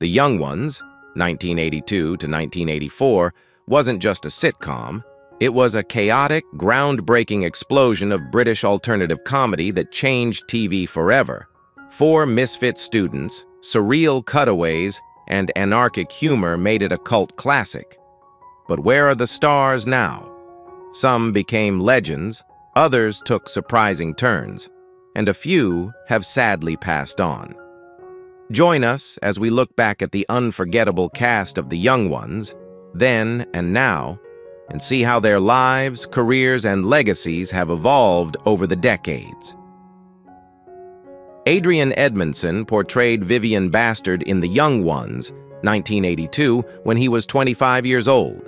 The Young Ones, 1982 to 1984, wasn't just a sitcom. It was a chaotic, groundbreaking explosion of British alternative comedy that changed TV forever. 4 misfit students, surreal cutaways, and anarchic humor made it a cult classic. But where are the stars now? Some became legends, others took surprising turns, and a few have sadly passed on. Join us as we look back at the unforgettable cast of The Young Ones, then and now, and see how their lives, careers, and legacies have evolved over the decades. Adrien Edmondson portrayed Vivian Bastard in The Young Ones, 1982, when he was 25 years old.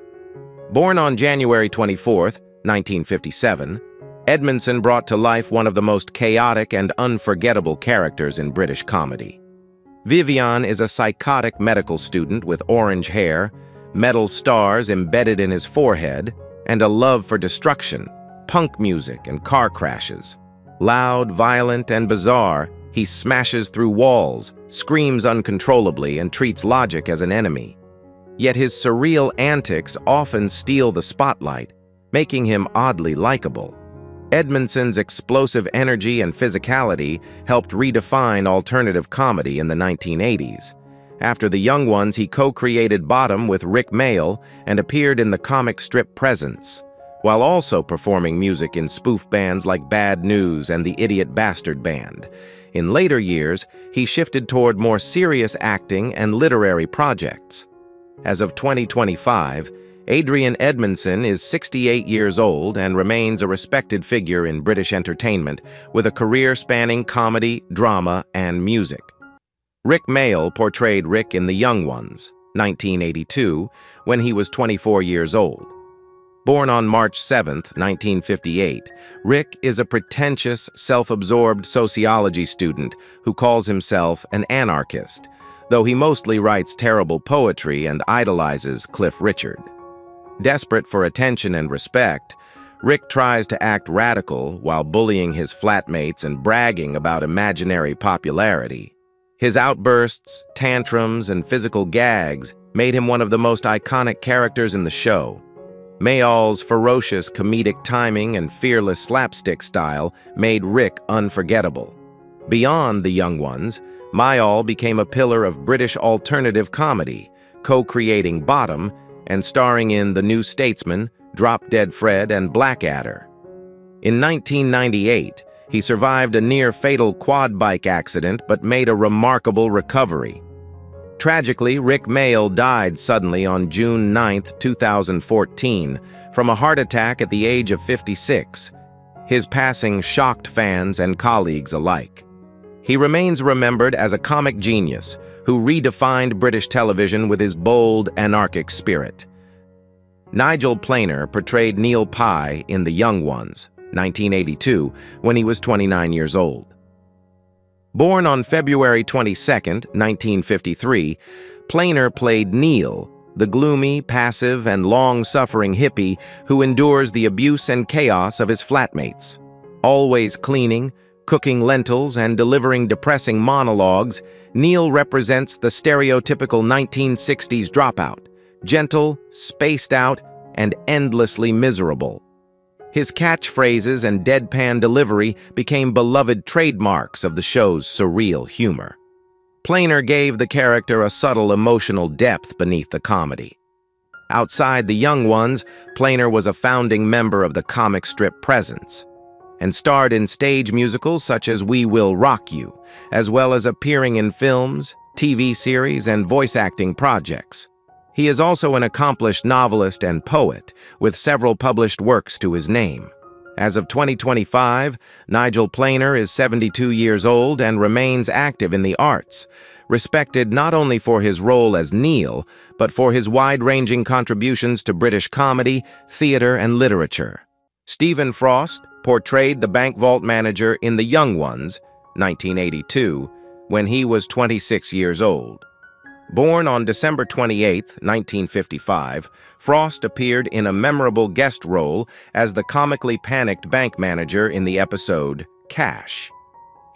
Born on January 24, 1957, Edmondson brought to life one of the most chaotic and unforgettable characters in British comedy. Vivian is a psychotic medical student with orange hair, metal stars embedded in his forehead, and a love for destruction, punk music, and car crashes. Loud, violent, and bizarre, he smashes through walls, screams uncontrollably, and treats logic as an enemy. Yet his surreal antics often steal the spotlight, making him oddly likable. Edmondson's explosive energy and physicality helped redefine alternative comedy in the 1980s. After The Young Ones, he co-created Bottom with Rik Mayall and appeared in the comic strip Presence, while also performing music in spoof bands like Bad News and the Idiot Bastard Band. In later years, he shifted toward more serious acting and literary projects. As of 2025, Adrien Edmondson is 68 years old and remains a respected figure in British entertainment, with a career spanning comedy, drama, and music. Rik Mayall portrayed Rik in The Young Ones, 1982, when he was 24 years old. Born on March 7, 1958, Rik is a pretentious, self-absorbed sociology student who calls himself an anarchist, though he mostly writes terrible poetry and idolizes Cliff Richard. Desperate for attention and respect, Rik tries to act radical while bullying his flatmates and bragging about imaginary popularity. His outbursts, tantrums, and physical gags made him one of the most iconic characters in the show. Mayall's ferocious comedic timing and fearless slapstick style made Rik unforgettable. Beyond The Young Ones, Mayall became a pillar of British alternative comedy, co-creating Bottom and starring in The New Statesman, Drop Dead Fred, and Blackadder. In 1998, he survived a near-fatal quad bike accident but made a remarkable recovery. Tragically, Rik Mayall died suddenly on June 9, 2014, from a heart attack at the age of 56. His passing shocked fans and colleagues alike. He remains remembered as a comic genius who redefined British television with his bold, anarchic spirit. Nigel Planer portrayed Neil Pye in The Young Ones, 1982, when he was 29 years old. Born on February 22, 1953, Planer played Neil, the gloomy, passive, and long-suffering hippie who endures the abuse and chaos of his flatmates. Always cleaning, cooking lentils, and delivering depressing monologues, Neil represents the stereotypical 1960s dropout, gentle, spaced out, and endlessly miserable. His catchphrases and deadpan delivery became beloved trademarks of the show's surreal humor. Planer gave the character a subtle emotional depth beneath the comedy. Outside The Young Ones, Planer was a founding member of the comic strip Presence, and starred in stage musicals such as We Will Rock You, as well as appearing in films, TV series, and voice acting projects. He is also an accomplished novelist and poet, with several published works to his name. As of 2025, Nigel Planer is 72 years old and remains active in the arts, respected not only for his role as Neil, but for his wide-ranging contributions to British comedy, theatre, and literature. Stephen Frost portrayed the bank vault manager in The Young Ones, 1982, when he was 26 years old. Born on December 28, 1955, Frost appeared in a memorable guest role as the comically panicked bank manager in the episode Cash.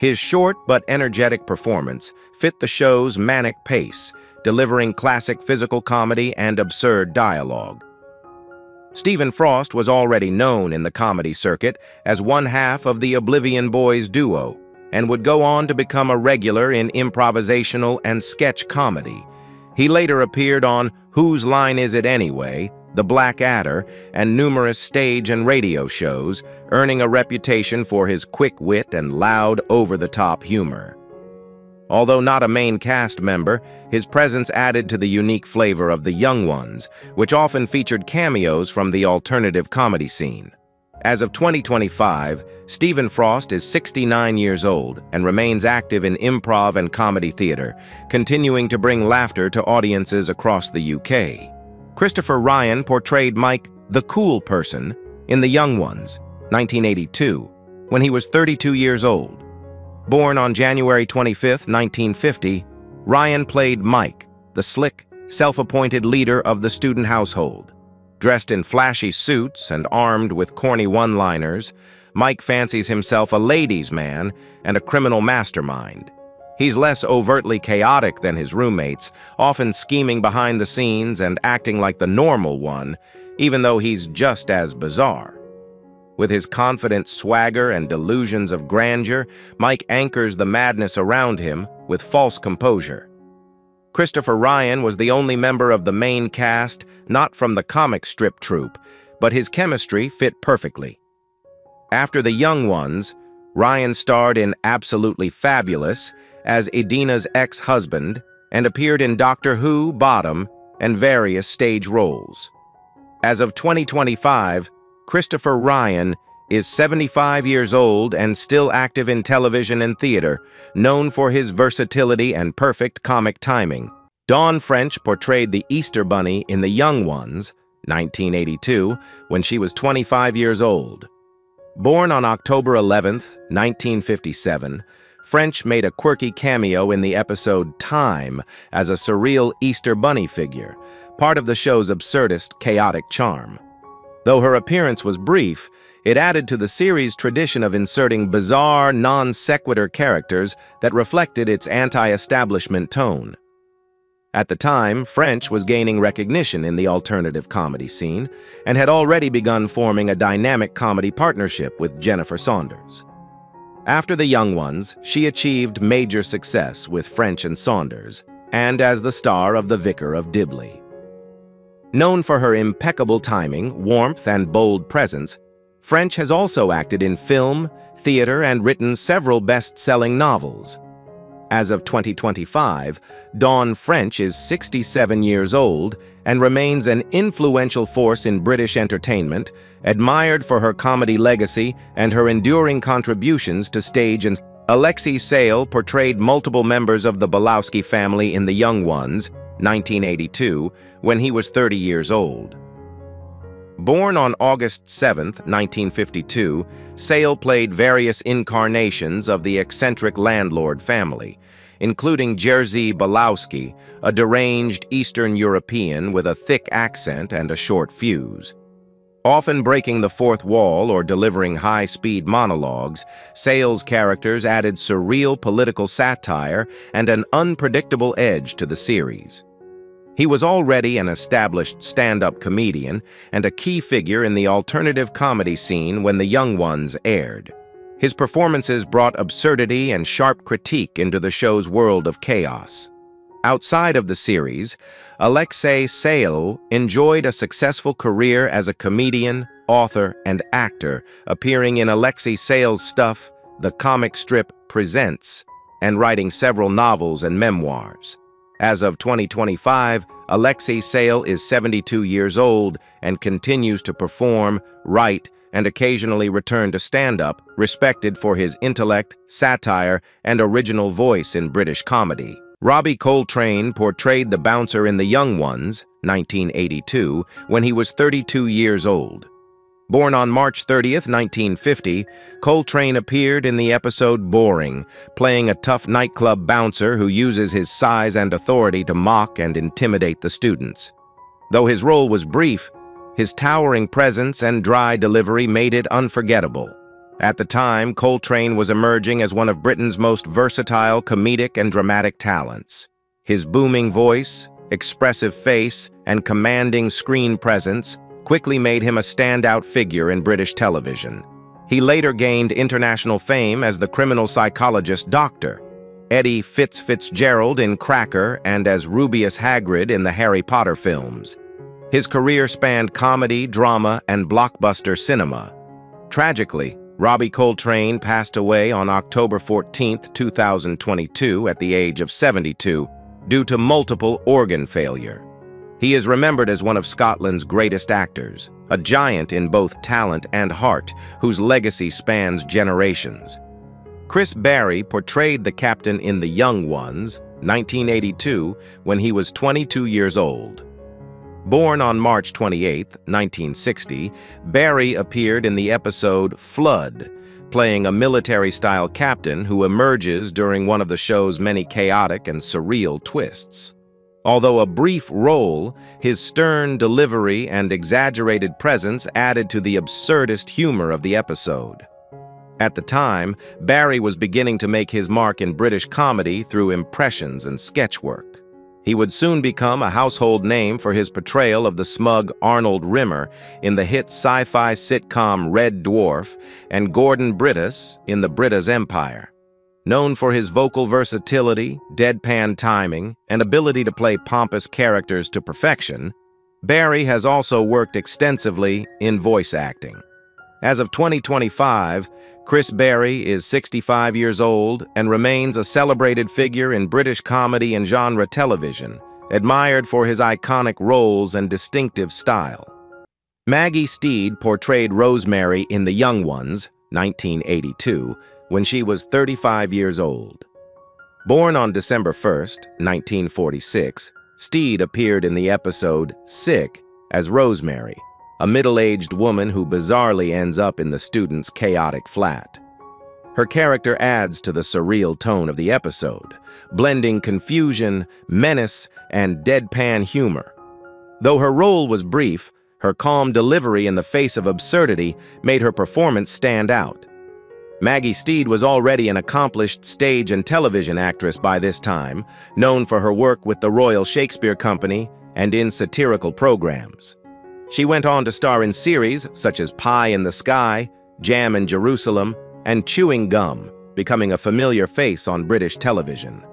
His short but energetic performance fit the show's manic pace, delivering classic physical comedy and absurd dialogue. Stephen Frost was already known in the comedy circuit as one half of the Oblivion Boys duo, and would go on to become a regular in improvisational and sketch comedy. He later appeared on Whose Line Is It Anyway?, The Black Adder, and numerous stage and radio shows, earning a reputation for his quick wit and loud, over-the-top humor. Although not a main cast member, his presence added to the unique flavor of The Young Ones, which often featured cameos from the alternative comedy scene. As of 2025, Stephen Frost is 69 years old and remains active in improv and comedy theater, continuing to bring laughter to audiences across the UK. Christopher Ryan portrayed Mike, the cool person, in The Young Ones, 1982, when he was 32 years old. Born on January 25, 1950, Ryan played Mike, the slick, self-appointed leader of the student household. Dressed in flashy suits and armed with corny one-liners, Mike fancies himself a ladies' man and a criminal mastermind. He's less overtly chaotic than his roommates, often scheming behind the scenes and acting like the normal one, even though he's just as bizarre. With his confident swagger and delusions of grandeur, Mike anchors the madness around him with false composure. Christopher Ryan was the only member of the main cast not from the comic strip troupe, but his chemistry fit perfectly. After The Young Ones, Ryan starred in Absolutely Fabulous as Edina's ex-husband and appeared in Doctor Who, Bottom, and various stage roles. As of 2025, Christopher Ryan is 75 years old and still active in television and theater, known for his versatility and perfect comic timing. Dawn French portrayed the Easter Bunny in The Young Ones, 1982, when she was 25 years old. Born on October 11, 1957, French made a quirky cameo in the episode Time as a surreal Easter Bunny figure, part of the show's absurdist, chaotic charm. Though her appearance was brief, it added to the series' tradition of inserting bizarre, non-sequitur characters that reflected its anti-establishment tone. At the time, French was gaining recognition in the alternative comedy scene and had already begun forming a dynamic comedy partnership with Jennifer Saunders. After The Young Ones, she achieved major success with French and Saunders, and as the star of The Vicar of Dibley. Known for her impeccable timing, warmth, and bold presence, French has also acted in film, theater, and written several best-selling novels. As of 2025, Dawn French is 67 years old and remains an influential force in British entertainment, admired for her comedy legacy and her enduring contributions to stage and Alexi Sayle portrayed multiple members of the Balowski family in The Young Ones, 1982, when he was 30 years old. Born on August 7, 1952, Sayle played various incarnations of the eccentric landlord family, including Jerzy Balowski, a deranged Eastern European with a thick accent and a short fuse. Often breaking the fourth wall or delivering high-speed monologues, Sayle's characters added surreal political satire and an unpredictable edge to the series. He was already an established stand-up comedian and a key figure in the alternative comedy scene when The Young Ones aired. His performances brought absurdity and sharp critique into the show's world of chaos. Outside of the series, Alexei Sayle enjoyed a successful career as a comedian, author, and actor, appearing in Alexi Sails' Stuff, the comic strip Presents, and writing several novels and memoirs. As of 2025, Alexei Sayle is 72 years old and continues to perform, write, and occasionally return to stand-up, respected for his intellect, satire, and original voice in British comedy. Robbie Coltrane portrayed the bouncer in The Young Ones, 1982, when he was 32 years old. Born on March 30, 1950, Coltrane appeared in the episode Boring, playing a tough nightclub bouncer who uses his size and authority to mock and intimidate the students. Though his role was brief, his towering presence and dry delivery made it unforgettable. At the time, Coltrane was emerging as one of Britain's most versatile comedic and dramatic talents. His booming voice, expressive face, and commanding screen presence quickly made him a standout figure in British television. He later gained international fame as the criminal psychologist Dr. Eddie Fitzgerald in Cracker and as Rubeus Hagrid in the Harry Potter films. His career spanned comedy, drama, and blockbuster cinema. Tragically, Robbie Coltrane passed away on October 14, 2022, at the age of 72, due to multiple organ failure. He is remembered as one of Scotland's greatest actors, a giant in both talent and heart, whose legacy spans generations. Chris Barrie portrayed the captain in The Young Ones, 1982, when he was 22 years old. Born on March 28, 1960, Barrie appeared in the episode Flood, playing a military-style captain who emerges during one of the show's many chaotic and surreal twists. Although a brief role, his stern delivery and exaggerated presence added to the absurdist humor of the episode. At the time, Barrie was beginning to make his mark in British comedy through impressions and sketch work. He would soon become a household name for his portrayal of the smug Arnold Rimmer in the hit sci-fi sitcom Red Dwarf and Gordon Brittas in The Brittas Empire. Known for his vocal versatility, deadpan timing, and ability to play pompous characters to perfection, Barrie has also worked extensively in voice acting. As of 2025, Chris Barrie is 65 years old and remains a celebrated figure in British comedy and genre television, admired for his iconic roles and distinctive style. Maggie Steed portrayed Rosemary in The Young Ones, 1982, when she was 35 years old. Born on December 1, 1946, Steed appeared in the episode Sick as Rosemary, a middle-aged woman who bizarrely ends up in the student's chaotic flat. Her character adds to the surreal tone of the episode, blending confusion, menace, and deadpan humor. Though her role was brief, her calm delivery in the face of absurdity made her performance stand out. Maggie Steed was already an accomplished stage and television actress by this time, known for her work with the Royal Shakespeare Company and in satirical programs. She went on to star in series such as Pie in the Sky, Jam in Jerusalem, and Chewing Gum, becoming a familiar face on British television.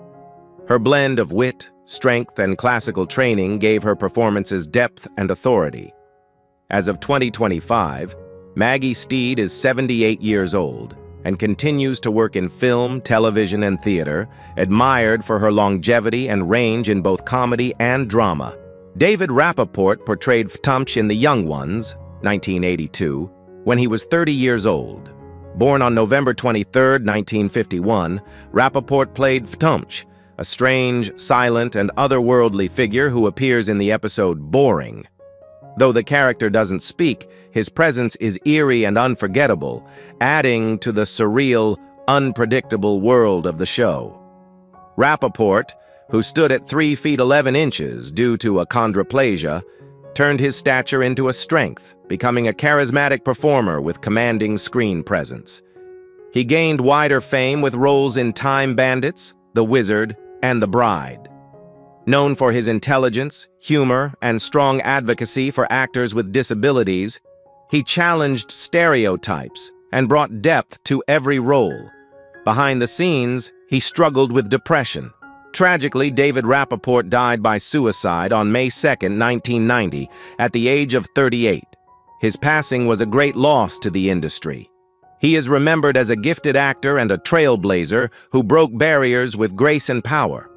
Her blend of wit, strength, and classical training gave her performances depth and authority. As of 2025, Maggie Steed is 78 years old and continues to work in film, television, and theater, admired for her longevity and range in both comedy and drama. David Rapaort portrayed Vtumch in The Young Ones, 1982, when he was 30 years old. Born on November 23, 1951, Rapaort played Vtumch, a strange, silent, and otherworldly figure who appears in the episode Boring. Though the character doesn't speak, his presence is eerie and unforgettable, adding to the surreal, unpredictable world of the show. Rapaort, who stood at 3 feet 11 inches due to achondroplasia, turned his stature into a strength, becoming a charismatic performer with commanding screen presence. He gained wider fame with roles in Time Bandits, The Wizard, and The Bride. Known for his intelligence, humor, and strong advocacy for actors with disabilities, he challenged stereotypes and brought depth to every role. Behind the scenes, he struggled with depression. Tragically, David Rapaort died by suicide on May 2, 1990, at the age of 38. His passing was a great loss to the industry. He is remembered as a gifted actor and a trailblazer who broke barriers with grace and power.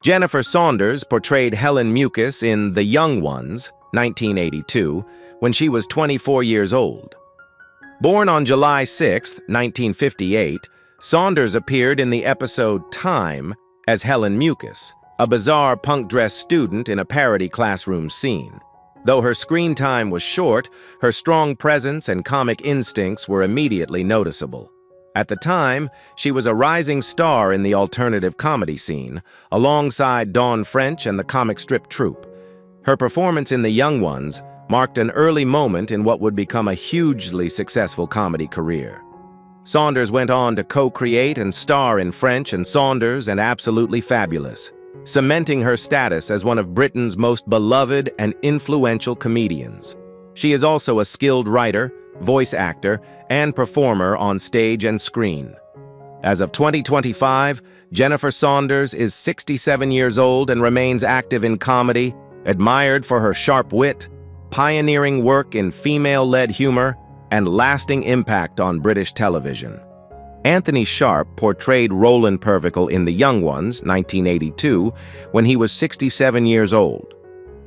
Jennifer Saunders portrayed Helen Mucus in The Young Ones, 1982, when she was 24 years old. Born on July 6, 1958, Saunders appeared in the episode Time as Helen Mucus, a bizarre punk-dressed student in a parody classroom scene. Though her screen time was short, her strong presence and comic instincts were immediately noticeable. At the time, she was a rising star in the alternative comedy scene, alongside Dawn French and the comic strip troupe. Her performance in The Young Ones marked an early moment in what would become a hugely successful comedy career. Saunders went on to co-create and star in French and Saunders and Absolutely Fabulous. cementing her status as one of Britain's most beloved and influential comedians. She is also a skilled writer, voice actor, and performer on stage and screen. As of 2025, Jennifer Saunders is 67 years old and remains active in comedy, admired for her sharp wit, pioneering work in female-led humor, and lasting impact on British television. Anthony Sharp portrayed Roland Pervical in The Young Ones, 1982, when he was 67 years old.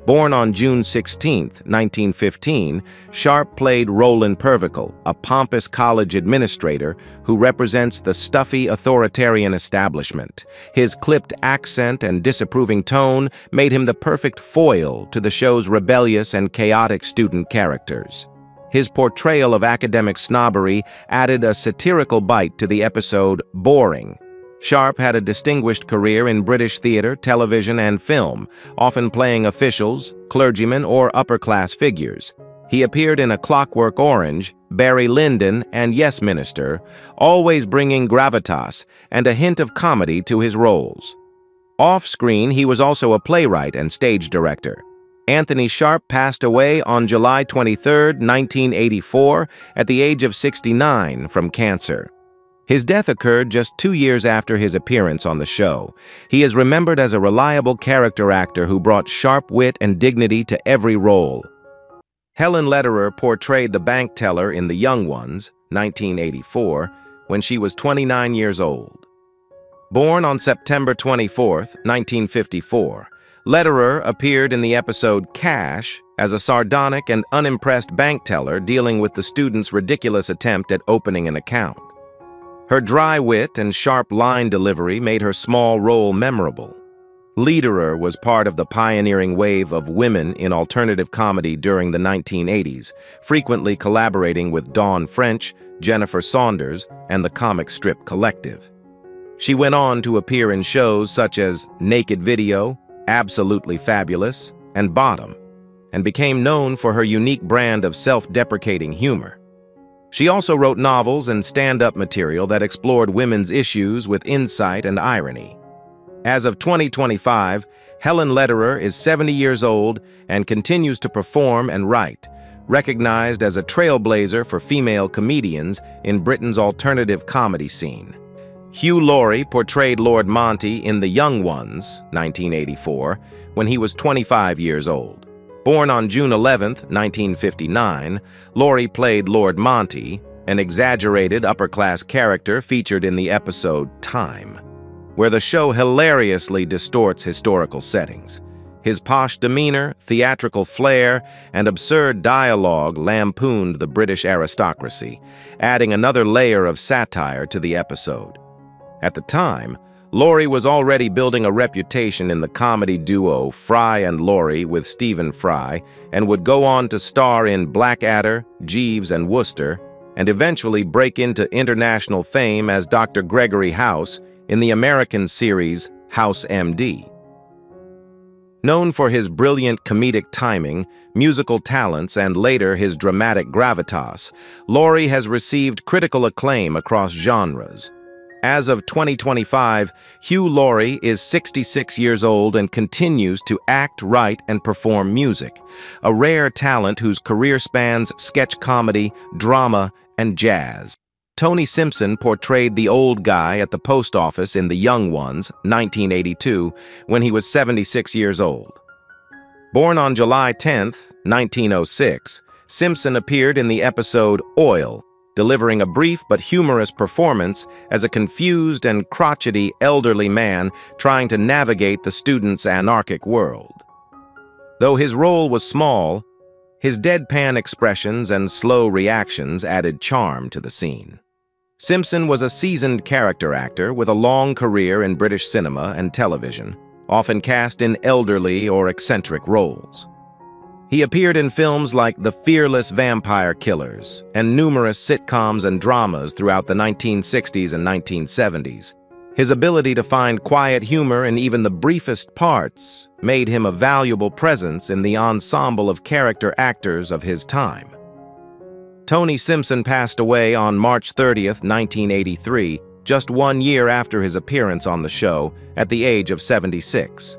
Born on June 16, 1915, Sharp played Roland Pervical, a pompous college administrator who represents the stuffy authoritarian establishment. His clipped accent and disapproving tone made him the perfect foil to the show's rebellious and chaotic student characters. His portrayal of academic snobbery added a satirical bite to the episode Boring. Sharp had a distinguished career in British theatre, television, and film, often playing officials, clergymen, or upper-class figures. He appeared in A Clockwork Orange, Barry Lyndon, and Yes Minister, always bringing gravitas and a hint of comedy to his roles. Off-screen, he was also a playwright and stage director. Anthony Sharp passed away on July 23, 1984, at the age of 69 from cancer. His death occurred just 2 years after his appearance on the show. He is remembered as a reliable character actor who brought sharp wit and dignity to every role. Helen Letterer portrayed the bank teller in The Young Ones, 1984, when she was 29 years old. Born on September 24, 1954, Letterer appeared in the episode Cash as a sardonic and unimpressed bank teller dealing with the student's ridiculous attempt at opening an account. Her dry wit and sharp line delivery made her small role memorable. Letterer was part of the pioneering wave of women in alternative comedy during the 1980s, frequently collaborating with Dawn French, Jennifer Saunders, and the Comic Strip Collective. She went on to appear in shows such as Naked Video, Absolutely Fabulous, and Bottom, and became known for her unique brand of self-deprecating humor. She also wrote novels and stand-up material that explored women's issues with insight and irony. As of 2025, Helen Letterer is 70 years old and continues to perform and write, recognized as a trailblazer for female comedians in Britain's alternative comedy scene. Hugh Laurie portrayed Lord Monty in The Young Ones, 1984, when he was 25 years old. Born on June 11, 1959, Laurie played Lord Monty, an exaggerated upper-class character featured in the episode Time, where the show hilariously distorts historical settings. His posh demeanor, theatrical flair, and absurd dialogue lampooned the British aristocracy, adding another layer of satire to the episode. At the time, Laurie was already building a reputation in the comedy duo Fry and Laurie with Stephen Fry, and would go on to star in Blackadder, Jeeves and Wooster, and eventually break into international fame as Dr. Gregory House in the American series House MD. Known for his brilliant comedic timing, musical talents, and later his dramatic gravitas, Laurie has received critical acclaim across genres. As of 2025, Hugh Laurie is 66 years old and continues to act, write, and perform music, a rare talent whose career spans sketch comedy, drama, and jazz. Tony Simpson portrayed the old guy at the post office in The Young Ones, 1982, when he was 76 years old. Born on July 10, 1906, Simpson appeared in the episode Oil, delivering a brief but humorous performance as a confused and crotchety elderly man trying to navigate the student's anarchic world. Though his role was small, his deadpan expressions and slow reactions added charm to the scene. Simpson was a seasoned character actor with a long career in British cinema and television, often cast in elderly or eccentric roles. He appeared in films like The Fearless Vampire Killers and numerous sitcoms and dramas throughout the 1960s and 1970s. His ability to find quiet humor in even the briefest parts made him a valuable presence in the ensemble of character actors of his time. Tony Simpson passed away on March 30, 1983, just 1 year after his appearance on the show at the age of 76.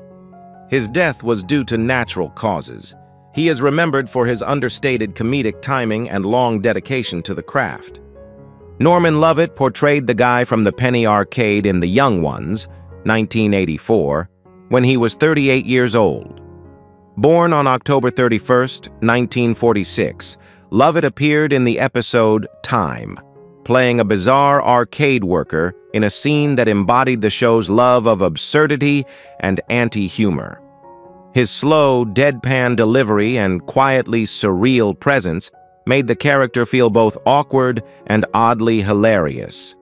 His death was due to natural causes. He is remembered for his understated comedic timing and long dedication to the craft. Norman Lovett portrayed the guy from the Penny Arcade in The Young Ones, 1984, when he was 38 years old. Born on October 31, 1946, Lovett appeared in the episode Time, playing a bizarre arcade worker in a scene that embodied the show's love of absurdity and anti-humor. His slow, deadpan delivery and quietly surreal presence made the character feel both awkward and oddly hilarious.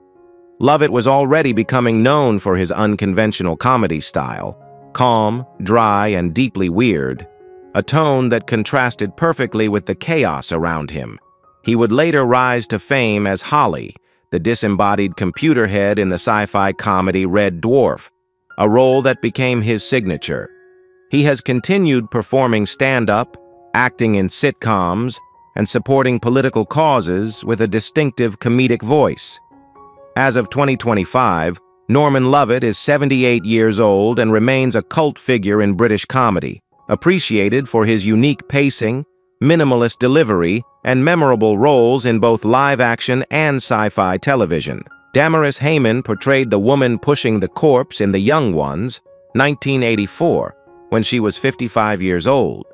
Lovett was already becoming known for his unconventional comedy style, calm, dry, and deeply weird, a tone that contrasted perfectly with the chaos around him. He would later rise to fame as Holly, the disembodied computer head in the sci-fi comedy Red Dwarf, a role that became his signature. He has continued performing stand-up, acting in sitcoms, and supporting political causes with a distinctive comedic voice. As of 2025, Norman Lovett is 78 years old and remains a cult figure in British comedy, appreciated for his unique pacing, minimalist delivery, and memorable roles in both live-action and sci-fi television. Damaris Haymon portrayed the woman pushing the corpse in The Young Ones, 1984, when she was 55 years old.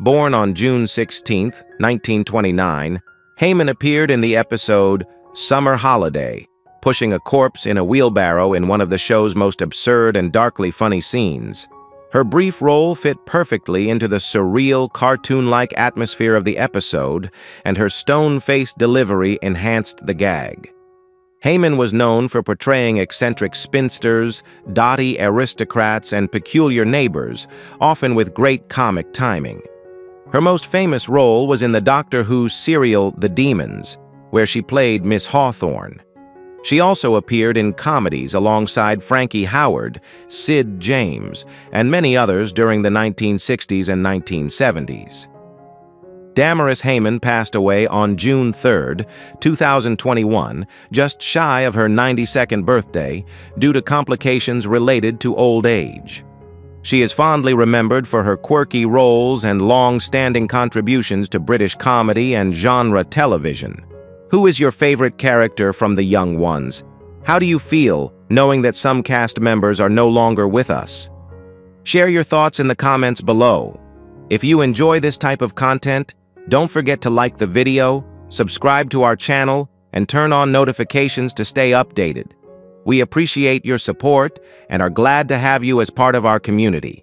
Born on June 16, 1929, Haymon appeared in the episode Summer Holiday, pushing a corpse in a wheelbarrow in one of the show's most absurd and darkly funny scenes. Her brief role fit perfectly into the surreal, cartoon-like atmosphere of the episode, and her stone-faced delivery enhanced the gag. Haymon was known for portraying eccentric spinsters, dotty aristocrats, and peculiar neighbors, often with great comic timing. Her most famous role was in the Doctor Who serial The Demons, where she played Miss Hawthorne. She also appeared in comedies alongside Frankie Howerd, Sid James, and many others during the 1960s and 1970s. Damaris Haymon passed away on June 3, 2021, just shy of her 92nd birthday, due to complications related to old age. She is fondly remembered for her quirky roles and long-standing contributions to British comedy and genre television. Who is your favorite character from The Young Ones? How do you feel knowing that some cast members are no longer with us? Share your thoughts in the comments below. If you enjoy this type of content, don't forget to like the video, subscribe to our channel, and turn on notifications to stay updated. We appreciate your support and are glad to have you as part of our community.